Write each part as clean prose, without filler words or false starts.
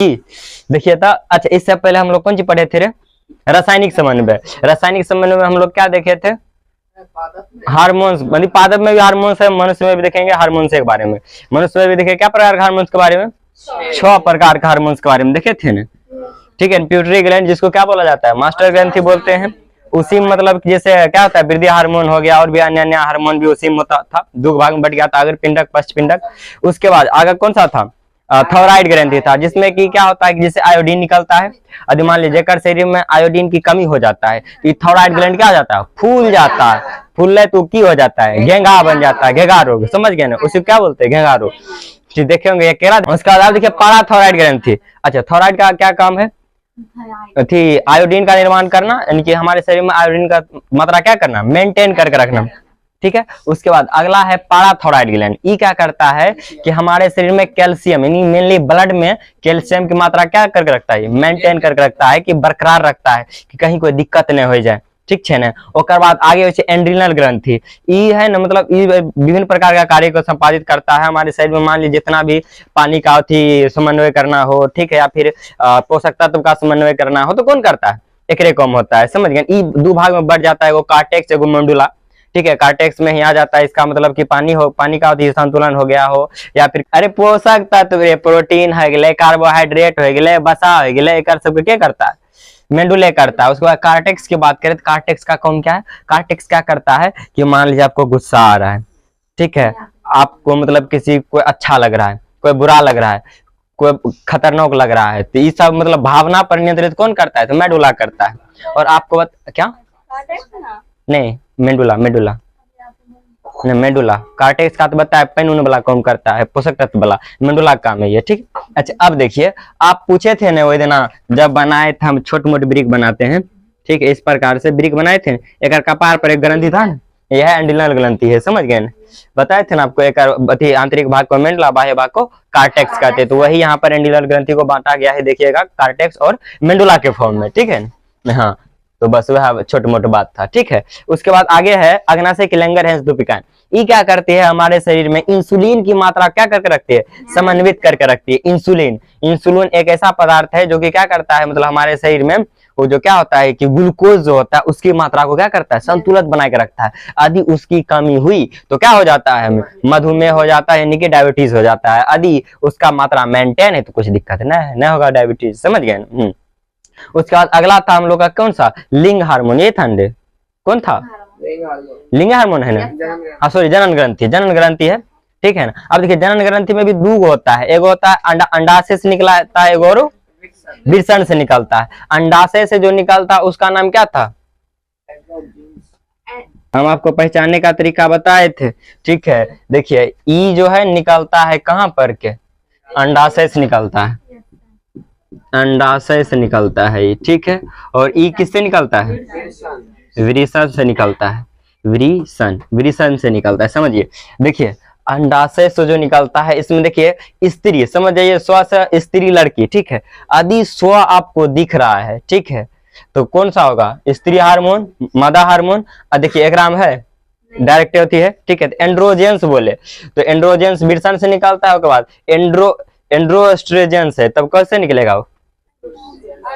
देखिए था। अच्छा, इससे पहले हम लोग कौन सी पढ़े थे रे? रासायनिक समन्वय। रासायनिक समन्वय में हम लोग क्या देखे थे? हार्मोन्स, मतलब पादप में भी हार्मोन्स है, मनुष्य में भी देखेंगे हार्मोन्स के बारे में। मनुष्य में भी देखे क्या प्रकार के हार्मोन्स के बारे में? 6 प्रकार के हार्मोन्स के बारे में देखे थे ना। ठीक है, प्यूटरी ग्लैंड जिसको क्या बोला जाता है? मास्टर ग्रंथि बोलते हैं। उसी में मतलब जैसे क्या होता है, वृद्धि हार्मोन हो गया और भी अन्य अन्य हार्मोन भी उसी में होता था। 2 भाग में बट गया था, अगर पिंडक पश्च पिंडक। उसके बाद आगे कौन सा था? थायराइड ग्रंथि था, जिसमें कि क्या होता है कि जैसे आयोडीन निकलता है। यदि मान लीजिए जेकर शरीर में आयोडीन की कमी हो जाता है तो थायराइड ग्लैंड क्या हो जाता है? फूल जाता है। फूलने तो की हो जाता है? घेंघा बन जाता है, घेंघा रोग। समझ गए ना, उसे क्या बोलते हैं? घेंघा रोग। ठीक, देखे होंगे ये केरा। उसके बाद देखिए पाराथायराइड ग्रंथि। अच्छा, थायराइड का क्या काम है? थी आयोडीन का निर्माण करना, यानी कि हमारे शरीर में आयोडीन का मात्रा क्या करना? मेंटेन करके रखना। ठीक है, उसके बाद अगला है पाराथायराइड ग्लैंड। ये क्या करता है कि हमारे शरीर में कैल्शियम, यानी मेनली ब्लड में कैल्शियम की मात्रा क्या करके रखता है? मेंटेन करके रखता है, कि बरकरार रखता है, कि कहीं कोई दिक्कत नहीं हो जाए। ठीक है ना। ओकर बाद आगे हो एंड्रिनल ग्रंथि। ई है ना, मतलब ई विभिन्न प्रकार का कार्य को संपादित करता है हमारे शरीर में। मान लीजिए जितना भी पानी का समन्वय करना हो, ठीक है, या फिर पोषक तत्व का समन्वय करना हो, तो कौन करता है? एकरे कम होता है। समझ गए। ई 2 भाग में बढ़ जाता है, वो कार्टेक्स, एगो मेडुला। ठीक है, कार्टेक्स में ही आ जाता है। इसका मतलब कि पानी का संतुलन हो गया हो, या फिर अरे पोषक तत्व, प्रोटीन है गए, कार्बोहाइड्रेट हो गए, वसा हो गए, एक सबके क्या करता है? मेडुले करता है। उसके बाद कार्टेक्स की बात करें तो कार्टेक्स का काम क्या है? कार्टेक्स क्या करता है कि मान लीजिए आपको गुस्सा आ रहा है, ठीक है, आपको मतलब किसी को अच्छा लग रहा है, कोई बुरा लग रहा है, कोई खतरनाक लग रहा है, तो ये सब मतलब भावना पर नियंत्रित कौन करता है? तो मेडुला करता है। और आपको क्या? नहीं, मेडुला मेडुला मेडुला। कार्टेक्स का तो बताया पेन वाला काम करता है, पोषक तत्व वाला। मेडुला काम है ये। ठीक। अच्छा, अब देखिए, आप पूछे थे ना वो दिन जब बनाए थे हम छोटे मोटे ब्रिक बनाते हैं, ठीक है, इस प्रकार से ब्रिक बनाए थे। एक कपार पर एक ग्रंथि था ना, यह एंड्रिनल ग्रंथि है। समझ गए ना, बताए थे ना आपको। एक आंतरिक भाग को मेडुला, बाह्य भाग को कार्टेक्स कहते हैं। तो वही यहाँ पर एंड्रिनल ग्रंथि को बांटा गया है, देखिएगा, कार्टेक्स और मेडुला के फॉर्म में। ठीक है ना। हाँ, तो बस वह छोटी मोटी बात था। ठीक है, उसके बाद आगे है अग्नाशय किलंगर हेंसदुपिकान। ये क्या करती है? हमारे शरीर में इंसुलिन की मात्रा क्या करके रखती है? समन्वित करके रखती है। इंसुलिन, इंसुलिन एक ऐसा पदार्थ है जो कि क्या करता है, मतलब हमारे शरीर में वो जो क्या होता है कि ग्लूकोज जो होता है उसकी मात्रा को क्या करता है? संतुलित बना के रखता है। यदि उसकी कमी हुई तो क्या हो जाता है? मधुमेह हो जाता है, यानी कि डायबिटीज हो जाता है। यदि उसका मात्रा मेंटेन है तो कुछ दिक्कत नहीं होगा डायबिटीज। समझ गए। उसके बाद अगला था हम लोग का कौन सा? लिंग हार्मोन। ये था कौन था? लिंग हार्मोन है ना। हाँ सॉरी, जनन ग्रंथि। जनन ग्रंथि है। ठीक है ना। अब देखिए, जनन ग्रंथि में भी 2 होता है। एक होता है अंडाशय से निकलता है, एक और वृषण से निकलता है। अंडाशय से जो निकलता है उसका नाम क्या था? हम आपको पहचानने का तरीका बताए थे। ठीक है, देखिए, ई जो है निकलता है कहाँ पर के? अंडाशय से निकलता है। अंडाशय से निकलता है ये। ठीक है, और ई किससे निकलता है? वृषण से निकलता है। वृषण से निकलता है। समझिए, देखिए, अंडाशय से जो निकलता है इसमें देखिए स्त्री, समझ जाइए, स्व से स्त्री लड़की। ठीक है, यदि स्व आपको दिख रहा है, ठीक है, तो कौन सा होगा? स्त्री हार्मोन, मादा हार्मोन। और देखिए एक नाम है डायरेक्ट होती है। ठीक है, तो एंड्रोजेंस बोले तो एंड्रोजेंस वृषण से निकलता है। उसके बाद एंड्रोस्ट्रोजेंस है, तब कैसे निकलेगा? वो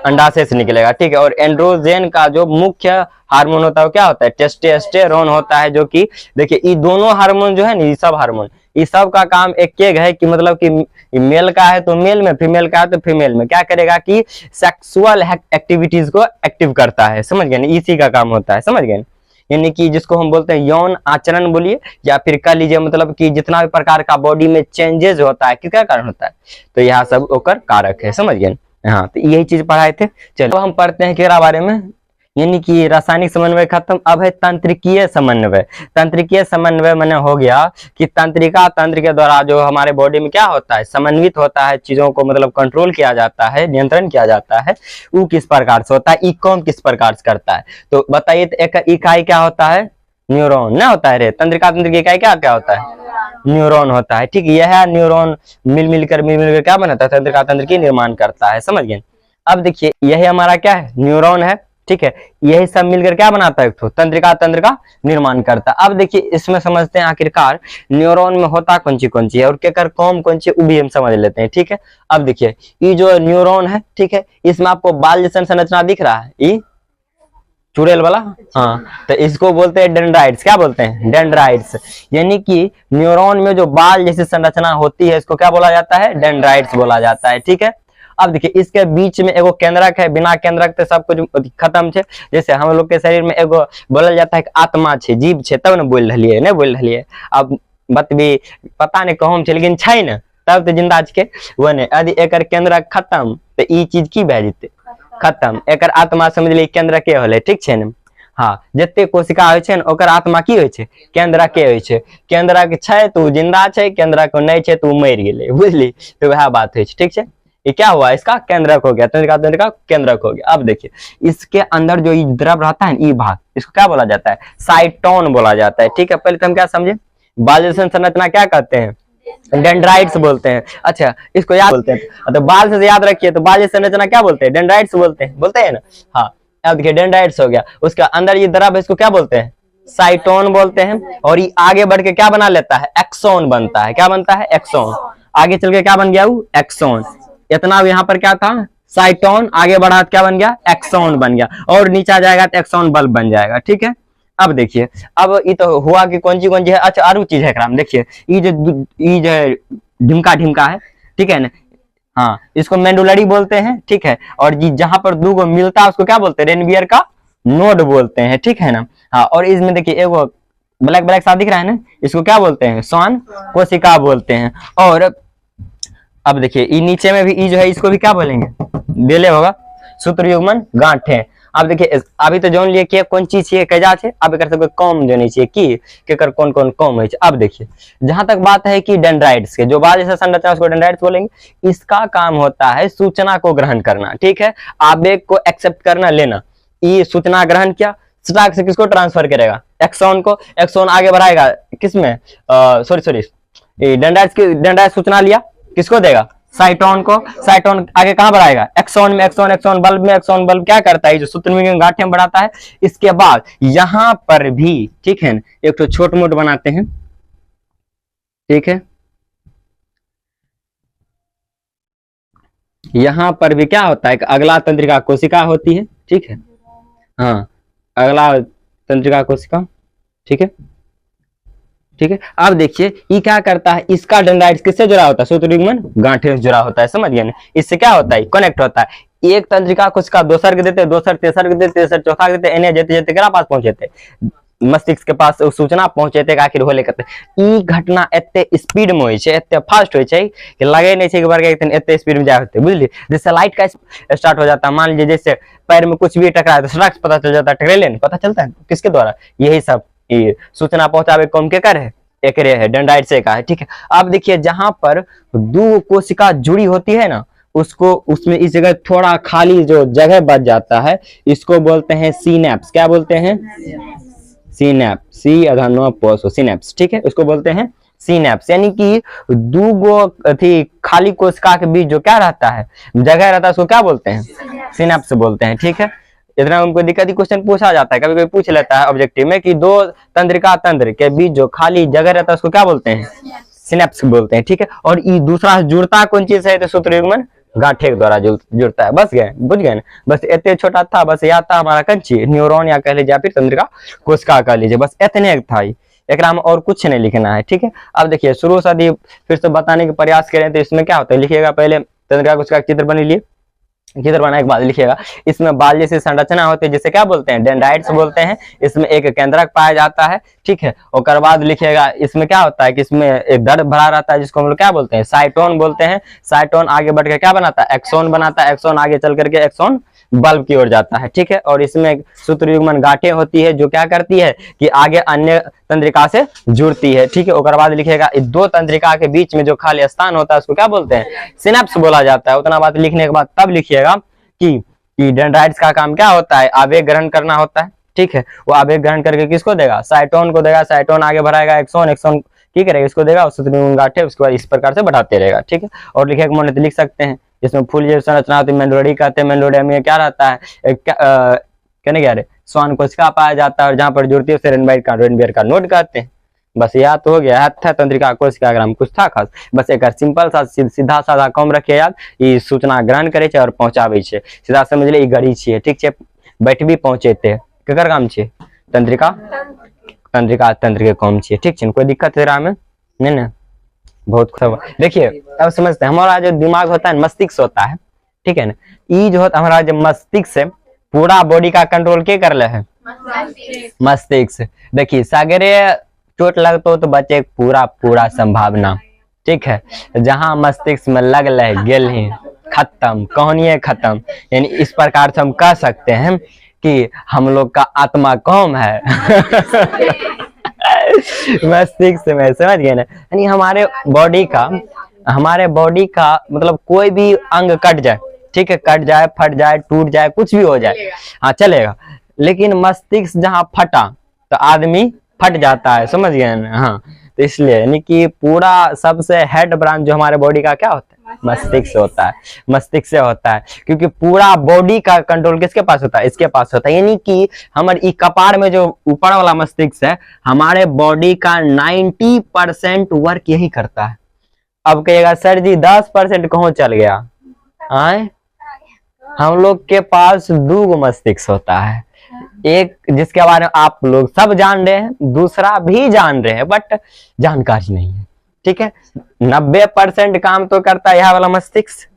अंडाशय से निकलेगा। ठीक है, और एंड्रोजन का जो मुख्य हार्मोन होता है वो क्या होता है? टेस्टोस्टेरोन होता है। जो कि देखिए, ये दोनों हार्मोन जो है ना, ये सब हार्मोन, ये सब का काम एक है कि मतलब कि मेल का है तो मेल में, फीमेल का है तो फीमेल में क्या करेगा कि सेक्सुअल एक्टिविटीज को एक्टिव करता है। समझ गए ना, इसी का काम होता है। समझ गए, यानी कि जिसको हम बोलते हैं यौन आचरण बोलिए, या फिर कह लीजिए मतलब कि जितना भी प्रकार का बॉडी में चेंजेस होता है किसका कारण होता है? तो यह सब ओकर कारक है। समझ गए। हाँ, तो यही चीज पढ़ाए थे। चलो हम पढ़ते हैं केरा बारे में, यानी कि रासायनिक समन्वय खत्म। अब है तंत्रिकीय समन्वय। तंत्रिकीय समन्वय माने हो गया कि तंत्रिका तंत्र के द्वारा जो हमारे बॉडी में क्या होता है? समन्वित होता है, चीजों को मतलब कंट्रोल किया जाता है, नियंत्रण किया जाता है। वो किस प्रकार से होता है? ई कौन किस प्रकार से करता है? तो बताइए, तो एक इकाई क्या होता है? न्यूरॉन ना होता है रे। तंत्रिका तंत्र की इकाई क्या क्या होता है? न्यूरॉन होता है। ठीक, यह न्यूरॉन मिल मिलकर क्या बनाता है? तंत्रिका तंत्र की निर्माण करता है। समझ गए। अब देखिए, यही हमारा क्या है? न्यूरॉन है। ठीक है, यही सब मिलकर क्या बनाता है, एक तो तंत्रिका तंत्र का निर्माण करता है। अब देखिए इसमें समझते हैं आखिरकार न्यूरॉन में होता कौन सी है और केकर कौन से वो भी हम समझ लेते हैं। ठीक है, अब देखिए ये जो न्यूरॉन है, ठीक है, इसमें आपको बाल जैसा संरचना दिख रहा है, ये चुड़ैल वाला, हाँ, तो इसको बोलते हैं डेंड्राइट्स। क्या बोलते हैं, डेंड्राइट्स। यानी कि न्यूरॉन में जो बाल जैसी संरचना होती है इसको क्या बोला जाता है, डेंड्राइट्स बोला जाता है। ठीक है, अब देखिए इसके बीच में एगो केंद्रक है, बिना केंद्रक तो सब कुछ खत्म है। जैसे हम लोग के शरीर में एगो बोलल जाता है कि आत्मा छे, जीव छे, तब न बोल रही है, नहीं बोल रही है। अब बात भी पता नहीं कहम छे, लेकिन छै न, तब तो जिंदा के वो नहीं। यदि एकर केंद्रक खत्म तो ई चीज की भए जेते, खत्म। एकर आत्मा समझ ली केंद्र के होले, ठीक छे न। हाँ, जते कोशिका होइ छे न ओकर आत्मा की होइ छे, केंद्र के होइ छे। केंद्र के छै तो जिंदा छे, केंद्र को नहीं छे तो मर गेले, बुझली। तो वह बात होइ छे, ठीक छे। ये क्या हुआ, इसका केंद्रक हो गया, तंत्रिका केंद्रक हो गया। अब देखिए इसके अंदर जो ये द्रव रहता है, ये भाग, इसको क्या बोला जाता है, साइटोन बोला जाता है। ठीक है, पहले तो हम क्या समझे, बाल जैसी संरचना क्या कहते हैं, डेंड्राइट्स बोलते हैं। अच्छा, इसको याद बोलते हैं, तो बाल से याद रखिए, तो बाल जैसी संरचना क्या बोलते हैं, डेंड्राइट्स बोलते हैं ना। हाँ, अब देखिए डेंड्राइट्स हो गया, उसके अंदर ये द्रव है, इसको क्या बोलते हैं, साइटोन बोलते हैं। और ये आगे बढ़ के क्या बना लेता है, एक्सोन बनता है। क्या बनता है, एक्सोन। आगे चल के क्या बन गया, वो एक्सोन। इतना यहाँ पर क्या था, साइटोन, आगे बढ़ा क्या बन गया, एक्सोन बन गया, और नीचे जाएगा तो एक्सोन बल्ब बन जाएगा। ठीक है, अब देखिए, अब ये तो हुआ कि कौन सी है। अच्छा, और चीज है, देखिए ये जो ढिमका है, ठीक है ना, हाँ, इसको मेंडुलरी बोलते हैं। ठीक है, और जहां पर दो गो मिलता है उसको क्या बोलते हैं, रेनवियर का नोड बोलते हैं। ठीक है ना, हाँ, और इसमें देखिए एगो ब्लैक ब्लैक सा दिख रहा है ना, इसको क्या बोलते हैं, श्वान कोशिका बोलते हैं। और अब देखिए ये नीचे में भी ई जो है, इसको भी क्या बोलेंगे, बेले होगा, सूत्र युग्मन गांठे। अब देखिए अभी तो जान लिए कि कौन चीज है, कैजा छे। अब कर सबके कम जानी चाहिए कि केकर कौन कौन कम है। अब देखिए जहां तक बात है कि डेंड्राइट्स के जो बाल जैसा संरचना उसको डेंड्राइट्स बोलेंगे। इसका काम होता है सूचना को ग्रहण करना। ठीक है, आवेग को एक्सेप्ट करना, लेना। ये सूचना ग्रहण किया, स्टार्क से किसको ट्रांसफर करेगा, एक्सोन को। एक्सोन आगे बढ़ाएगा किसमें, सॉरी डेंड्राइट्स सूचना लिया, किसको देगा, साइटोन को। साइटोन आगे कहां बढ़ाएगा, एक्सोन में। एक्सोन बल्ब में। एक्सोन बल्ब क्या करता है, जो सूत्रविज्ञान गांठे में बढ़ाता है। इसके बाद यहां पर भी, ठीक है, एक तो छोट मोट बनाते हैं। ठीक है, यहां पर भी क्या होता है, अगला तंत्रिका कोशिका होती है। ठीक है, हाँ, अगला तंत्रिका कोशिका। ठीक है, ठीक है, अब देखिए ये क्या करता है, इसका डेंड्राइट्स किससे जुड़ा होता है, सूत्रयुग्मन गांठे से जुड़ा होता है। समझ गए ना, इससे क्या होता है, कनेक्ट होता है। एक तंत्रिका कोशिका दोसर के देते, दोसर तेसर के देते, तेसर चौथा के देते, एने जेते जेते केकरा पास पहुंचेते, मस्तिष्क के पास सूचना पहुंचेते, आखिर होले करते। ई घटना एते स्पीड में होय छै, एते फास्ट होय छै कि लगे नहीं छै कि बरगे एते स्पीड में जाय होते, बुझलिए। जैसे लाइट का स्टार्ट हो जाता है, मान लीजिए जैसे पैर में कुछ भी टकराए तो सड़क पता चल जाता है, टकरेले नहीं पता चलता है, किसके द्वारा, यही सब ये सूचना पहुंचावे कौन के कर है, एकरे है, डेंड्राइट से का है। ठीक है, अब देखिए जहां पर दो कोशिका जुड़ी होती है ना, उसको उसमें इस जगह थोड़ा खाली जो जगह बच जाता है, इसको बोलते हैं सिनेप्स। क्या बोलते हैं, सिनेप्स, सिनेप्स। ठीक है, उसको बोलते हैं सिनेप्स। यानी कि दो गो थी खाली कोशिका के बीच जो क्या रहता है, जगह रहता है, उसको क्या बोलते हैं, सिनेप्स बोलते हैं। ठीक है, इतना उनको दिक्कत ही क्वेश्चन पूछा जाता है, कभी कभी पूछ लेता है ऑब्जेक्टिव में कि दो तंत्रिका तंत्र के बीच जो खाली जगह रहता है उसको क्या बोलते हैं, सिनेप्स बोलते हैं। ठीक है, और ये दूसरा जुड़ता कौन चीज है, तो सूत्रयुग्मन गांठे के द्वारा जुड़ता है। बस गए, बुझ गए ना, बस इतने छोटा था, बस याद था हमारा कंची न्यूरॉन, या कह लीजिए या फिर तंत्रिका कोशिका कह लीजिए, बस इतने था ही, एक में और कुछ नहीं लिखना है। ठीक है, अब देखिए शुरू से यदि फिर से बताने का प्रयास करें तो इसमें क्या होता है, लिखिएगा पहले तंत्रिका कोशिका का चित्र बन लीजिए, चित्र बनाने के बाद लिखिएगा, इसमें बाल जैसी संरचना होती है जिसे क्या बोलते हैं, डेंड्राइट्स बोलते हैं। इसमें एक केंद्रक पाया जाता है। ठीक है, और बाद लिखिएगा इसमें क्या होता है कि इसमें एक दर्द भरा रहता है जिसको हम लोग क्या बोलते हैं, साइटोन बोलते हैं। साइटोन आगे बढ़ के क्या बनाता है, एक्सोन बनाता है। एक्सोन आगे चल करके एक्सोन बल्ब की ओर जाता है। ठीक है, और इसमें सूत्रयुग्मन गांठे होती है जो क्या करती है कि आगे अन्य तंत्रिका से जुड़ती है। ठीक है, और बाद लिखिएगा दो तंत्रिका के बीच में जो खाली स्थान होता है उसको क्या बोलते हैं, सिनेप्स बोला जाता है। उतना बात लिखने के बाद तब लिखिएगा कि डेंड्राइट्स का काम क्या होता है, आवेग ग्रहण करना होता है। ठीक है, वो आवेग ग्रहण करके किसको देगा, साइटोन को देगा। साइटोन आगे बढ़ाएगा एक्सोन, एक्सोन ठीक है इसको देगा, सूत्रयुग्मन गांठे उसके बाद इस प्रकार से बढ़ाते रहेगा। ठीक है, और लिखेगा मन लिख सकते हैं, इसमें फूल जैसी संरचना होती है, मेंडोडी कहते हैं। मेंडोडी में क्या रहता है, कहने क्या रहे, श्वान कोशिका पाया जाता है और जहां पर जुड़ती है उसे रेनबियर का नोड कहते हैं। बस याद तो हो गया, याद था तंत्रिका कोशिका ग्राम, कुछ था खास, बस एक सिंपल सा सीधा साधा काम रखे याद, ई सूचना ग्रहण करे छे और पहुंचावे छे, सीधा समझ ले ई गड़ी छे, ठीक छे, बैठ भी पहुंचे थे, केकर काम छे, तंत्रिका तंत्र के काम छे, ठीक छे, कोई दिक्कत है में नहीं ना, बहुत सब देखिए अब समझते हैं। हमारा जो दिमाग होता है मस्तिष्क होता है, ठीक है ना, ई जो होता है हमारा जो मस्तिष्क से पूरा बॉडी का कंट्रोल के कर ले है, मस्तिष्क। देखिए सागरे चोट लगता हो तो बचे पूरा संभावना, ठीक है, जहां मस्तिष्क में लग ले गेल ही खत्म, कहानी खत्म। यानी इस प्रकार से हम कह सकते हैं कि हम लोग का आत्मा कम है मस्तिष्क में, समझ गए ना। यानी हमारे बॉडी का मतलब कोई भी अंग कट जाए, ठीक है, कट जाए, फट जाए, टूट जाए, कुछ भी हो जाए, हाँ चलेगा, लेकिन मस्तिष्क जहाँ फटा तो आदमी फट जाता है, समझ गए ना। हाँ तो इसलिए यानी कि पूरा सबसे हेड ब्रांच जो हमारे बॉडी का क्या होता है, मस्तिष्क होता है, मस्तिष्क से होता है, क्योंकि पूरा बॉडी का कंट्रोल किसके पास होता है, इसके पास होता है। यानी कि हमारे कपार में जो ऊपर वाला मस्तिष्क है हमारे बॉडी का 90% वर्क यही करता है। अब कहिएगा सर जी 10% कहाँ चल गया, आए हम लोग के पास 2 मस्तिष्क होता है, एक जिसके बारे में आप लोग सब जान रहे हैं, दूसरा भी जान रहे हैं बट जानकारी नहीं है, ठीक है। 90% काम तो करता है यह वाला मस्तिष्क।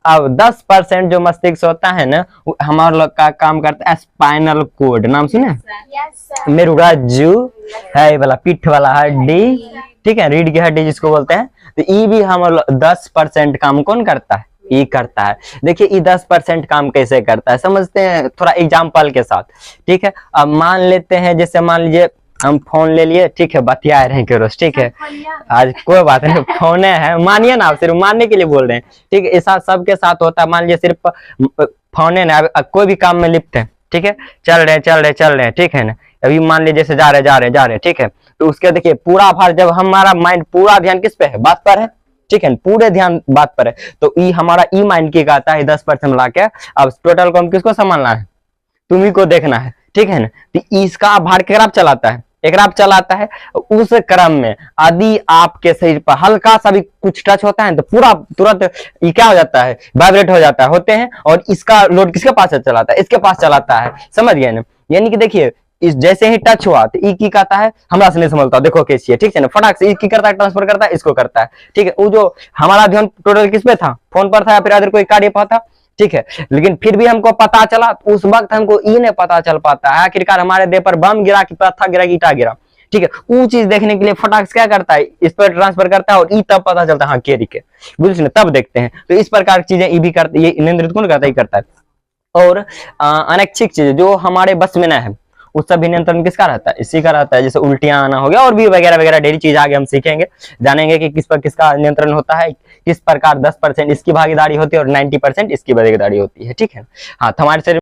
अब 10% जो मस्तिष्क होता है ना वो हमारे लोग का काम करता है स्पाइनल कोड, नाम सुने, मेरुरज्जु है ये वाला पीठ वाला हड्डी, ठीक है, रीढ़ की हड्डी जिसको बोलते हैं। तो ये भी हम 10% काम कौन करता है, ये करता है। देखिए ये 10% काम कैसे करता है समझते हैं थोड़ा एग्जाम्पल के साथ, ठीक है। अब मान लेते हैं जैसे मान लीजिए हम फोन ले लिए, ठीक है, बतिया रहे हैं के रोज, ठीक है, आज कोई बात नहीं, फोन है, मानिए ना, आप सिर्फ मानने के लिए बोल रहे हैं, ठीक है, ऐसा सबके साथ होता है। मान लीजिए सिर्फ फोन है ना, कोई भी काम में लिप्त है, ठीक है, चल रहे हैं, ठीक है ना, अभी मान लीजिए जैसे जा रहे, ठीक है, तो उसके देखिए पूरा भार जब हमारा माइंड पूरा ध्यान किस पे है, बात पर है, ठीक है, पूरे ध्यान बात पर है, तो ई हमारा ई माइंड की कहता है 10% मिला के। अब टोटल को हम किसको संभालना है, तुम्ही को देखना है, ठीक है ना। तो इसका भार केकरा पे चलाता है, एकरा पे चलाता है। उस क्रम में यदि आपके शरीर पर हल्का सा भी कुछ टच होता है तो पूरा तुरंत ये क्या हो जाता है, वाइब्रेट हो जाता है, होते हैं, और इसका लोड किसके पास चलाता है, इसके पास चलाता है, समझ गए ना। यानी कि देखिए इस जैसे ही टच हुआ तो ई की कहता है हमरा से नहीं समझता, देखो कैसी है, ठीक है ना, फटाक से ई की करता है, ट्रांसफर करता है, इसको करता है, ठीक है। वो जो हमारा ध्यान टोटल किस पे था, फोन पर था या फिर अदर कोई कार्य पर था, ठीक है, लेकिन फिर भी हमको पता चला, उस वक्त हमको ई नहीं पता चल पाता है, आखिरकार हमारे देह पर बम गिरा कि पत्थर गिरा कि ईटा गिरा, ठीक है, वो चीज देखने के लिए फटाक से क्या करता है, इस पर ट्रांसफर करता है और ई तब पता चलता है, हाँ केरी के बुझे तब देखते हैं। तो इस प्रकार की चीजें ई भी करते, ये नियंत्रित कौन करता है, करता है। और अनैच्छिक चीजें जो हमारे बस में ना है उस सब भी नियंत्रण किसका रहता है, इसी का रहता है। जैसे उल्टियां आना हो गया और भी वगैरह ढेरी चीज आगे हम सीखेंगे, जानेंगे कि किस पर किसका नियंत्रण होता है, किस प्रकार 10% इसकी भागीदारी होती है और 90% इसकी भागीदारी होती है, ठीक है। हाँ, हमारे शरीर